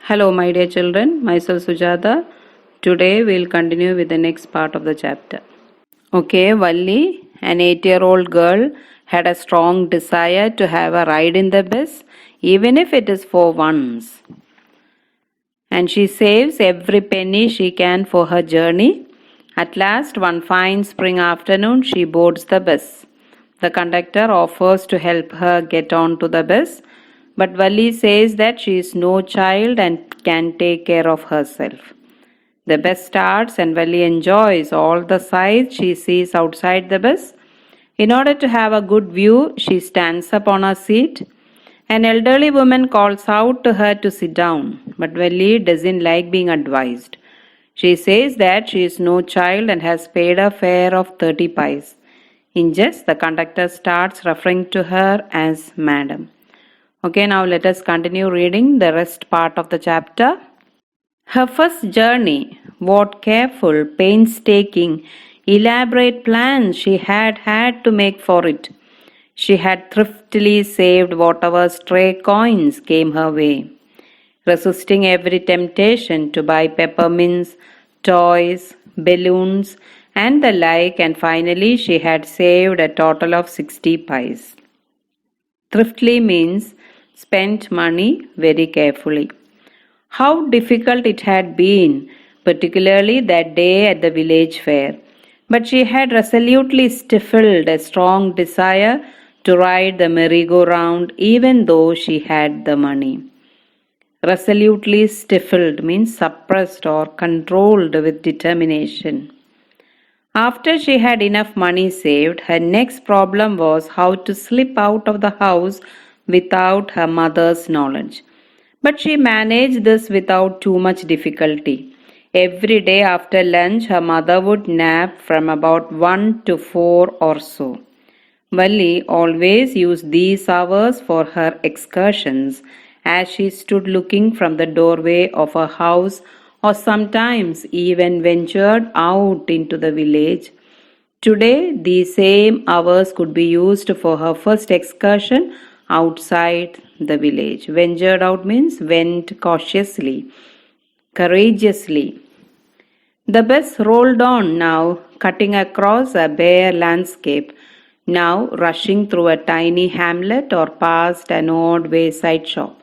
Hello, my dear children. Myself Sujata. Today we'll continue with the next part of the chapter. Okay, Valli, an 8-year-old girl, had a strong desire to have a ride in the bus, even if it is for once. And she saves every penny she can for her journey. At last, one fine spring afternoon, she boards the bus. The conductor offers to help her get on to the bus, but Valli says that she is no child and can take care of herself. The bus starts and Valli enjoys all the sights she sees outside the bus. In order to have a good view, she stands up on her seat. An elderly woman calls out to her to sit down, but Valli doesn't like being advised. She says that she is no child and has paid a fare of 30 pice. In jest, the conductor starts referring to her as Madam. Okay, now let us continue reading the rest part of the chapter. Her first journey, what careful, painstaking, elaborate plans she had to make for it. She had thriftily saved whatever stray coins came her way, resisting every temptation to buy peppermints, toys, balloons, and the like, and finally she had saved a total of 60 pice. Thriftily means spent money very carefully. How difficult it had been, particularly that day at the village fair. But she had resolutely stifled a strong desire to ride the merry-go-round even though she had the money. Resolutely stifled means suppressed or controlled with determination. After she had enough money saved, her next problem was how to slip out of the house without her mother's knowledge. But she managed this without too much difficulty. Every day after lunch, her mother would nap from about 1 to 4 or so. Valli always used these hours for her excursions as she stood looking from the doorway of her house or sometimes even ventured out into the village. Today, these same hours could be used for her first excursion outside the village. Ventured out means went cautiously, courageously. The bus rolled on now, cutting across a bare landscape, now rushing through a tiny hamlet or past an odd wayside shop.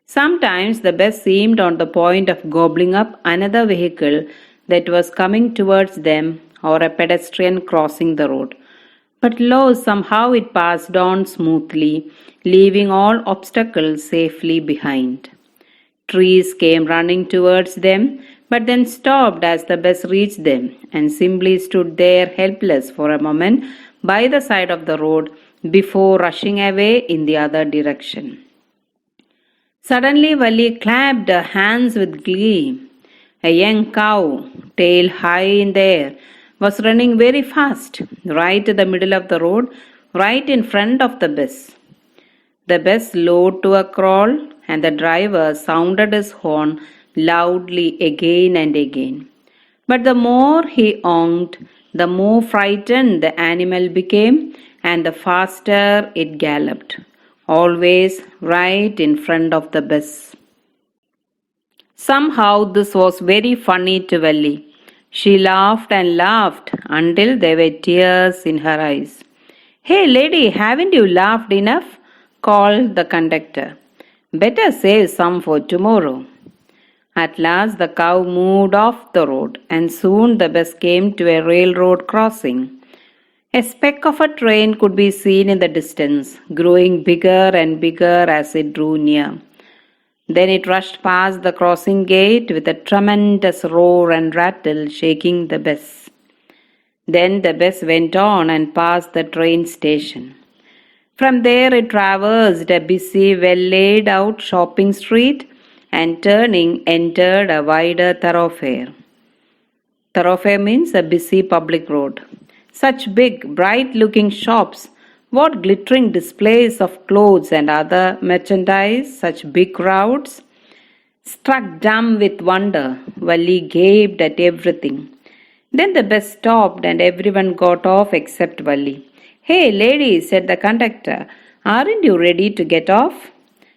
Sometimes the bus seemed on the point of gobbling up another vehicle that was coming towards them or a pedestrian crossing the road. But lo, somehow it passed on smoothly, leaving all obstacles safely behind. Trees came running towards them, but then stopped as the bus reached them and simply stood there helpless for a moment by the side of the road before rushing away in the other direction. Suddenly, Valli clapped her hands with glee. A young cow, tail high in the air, was running very fast, right in the middle of the road, right in front of the bus. The bus slowed to a crawl, and the driver sounded his horn loudly again and again. But the more he honked, the more frightened the animal became, and the faster it galloped, always right in front of the bus. Somehow this was very funny to Valli. She laughed and laughed until there were tears in her eyes. "Hey lady, haven't you laughed enough?" called the conductor. "Better save some for tomorrow." At last the cow moved off the road, and soon the bus came to a railroad crossing. A speck of a train could be seen in the distance, growing bigger and bigger as it drew near. Then it rushed past the crossing gate with a tremendous roar and rattle, shaking the bus. Then the bus went on and passed the train station. From there it traversed a busy, well-laid out shopping street and turning entered a wider thoroughfare. Thoroughfare means a busy public road. Such big, bright-looking shops, what glittering displays of clothes and other merchandise, such big crowds. Struck dumb with wonder, Valli gaped at everything. Then the bus stopped and everyone got off except Valli. "Hey, lady," said the conductor, "aren't you ready to get off?"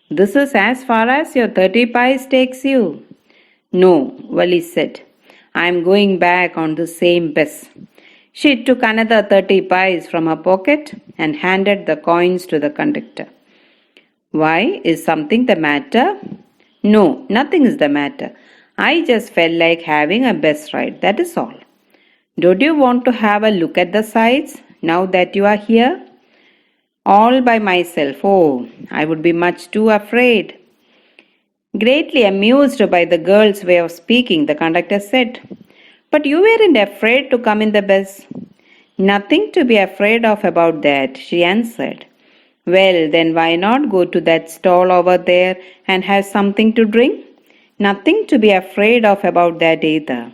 This is as far as your 30 pies takes you. No, Valli said. I am going back on the same bus. She took another 30 pies from her pocket and handed the coins to the conductor. Why? Is something the matter? No, nothing is the matter. I just felt like having a bus ride, that is all. Don't you want to have a look at the sights now that you are here? All by myself. Oh, I would be much too afraid. Greatly amused by the girl's way of speaking, the conductor said, But you weren't afraid to come in the bus. Nothing to be afraid of about that, she answered. Well, then why not go to that stall over there and have something to drink? Nothing to be afraid of about that either.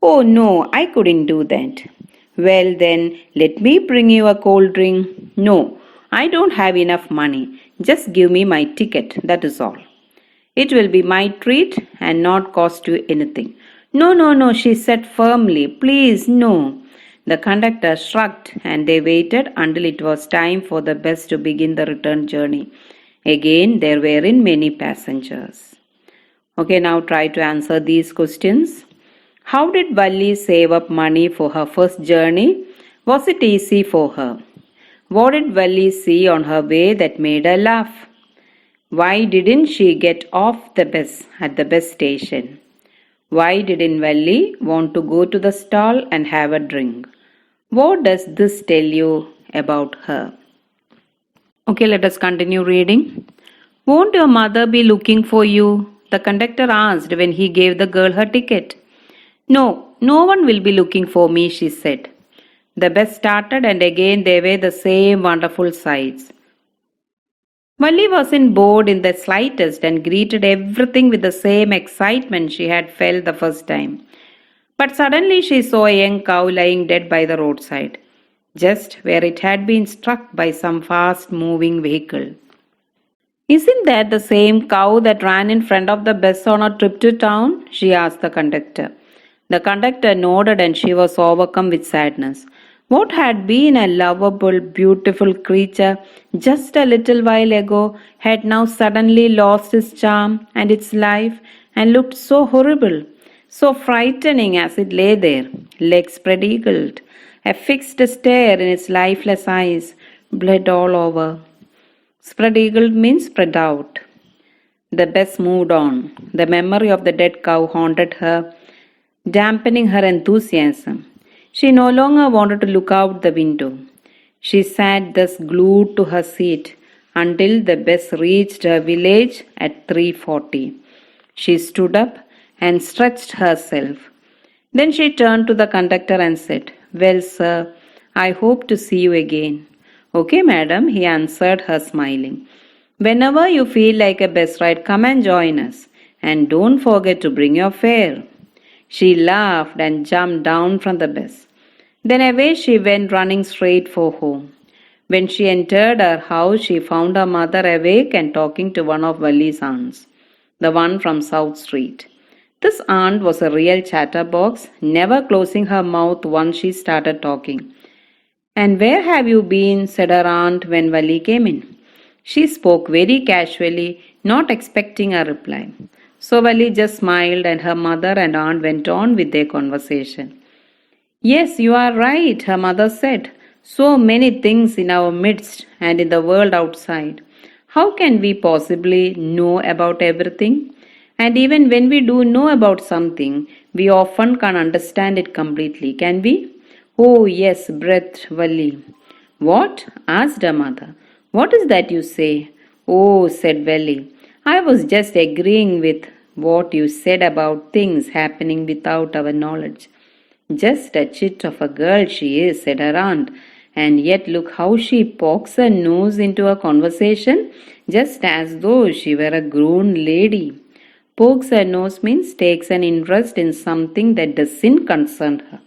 Oh no, I couldn't do that. Well then, let me bring you a cold drink. No, I don't have enough money. Just give me my ticket, that is all. It will be my treat and not cost you anything. No, no, no, she said firmly. Please, no. The conductor shrugged and they waited until it was time for the bus to begin the return journey. Again, there weren't many passengers. Okay, now try to answer these questions. How did Valli save up money for her first journey? Was it easy for her? What did Valli see on her way that made her laugh? Why didn't she get off the bus at the bus station? Why didn't Valli want to go to the stall and have a drink? What does this tell you about her? Okay, let us continue reading. Won't your mother be looking for you? The conductor asked when he gave the girl her ticket. No, no one will be looking for me, she said. The bus started and again there were the same wonderful sights. Valli wasn't bored in the slightest and greeted everything with the same excitement she had felt the first time. But suddenly she saw a young cow lying dead by the roadside, just where it had been struck by some fast moving vehicle. Isn't that the same cow that ran in front of the bus on our trip to town? She asked the conductor. The conductor nodded and she was overcome with sadness. What had been a lovable, beautiful creature just a little while ago had now suddenly lost its charm and its life and looked so horrible, so frightening as it lay there, legs spread eagled, a fixed stare in its lifeless eyes, blood all over. Spread eagled means spread out. The bus moved on. The memory of the dead cow haunted her, dampening her enthusiasm. She no longer wanted to look out the window. She sat thus glued to her seat until the bus reached her village at 3:40. She stood up and stretched herself. Then she turned to the conductor and said, Well, sir, I hope to see you again. Okay, madam, he answered her smiling. Whenever you feel like a bus ride, come and join us. And don't forget to bring your fare. She laughed and jumped down from the bus. Then away she went running straight for home. When she entered her house, she found her mother awake and talking to one of Valli's aunts, the one from South Street. This aunt was a real chatterbox, never closing her mouth once she started talking. And where have you been? Said her aunt when Valli came in. She spoke very casually, not expecting a reply. So Valli just smiled and her mother and aunt went on with their conversation. Yes, you are right, her mother said. So many things in our midst and in the world outside. How can we possibly know about everything? And even when we do know about something, we often can't understand it completely, can we? Oh, yes, breathed Valli. What? Asked her mother. What is that you say? Oh, said Valli. I was just agreeing with what you said about things happening without our knowledge. Just a chit of a girl she is, said her aunt, and yet look how she pokes her nose into a conversation, just as though she were a grown lady. Pokes her nose means takes an interest in something that doesn't concern her.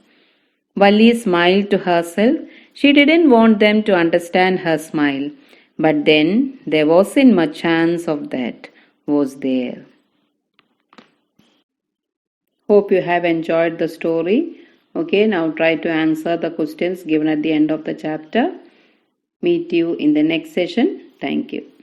Valli smiled to herself. She didn't want them to understand her smile. But then there wasn't much chance of that, was there? Hope you have enjoyed the story. Okay, now try to answer the questions given at the end of the chapter. Meet you in the next session. Thank you.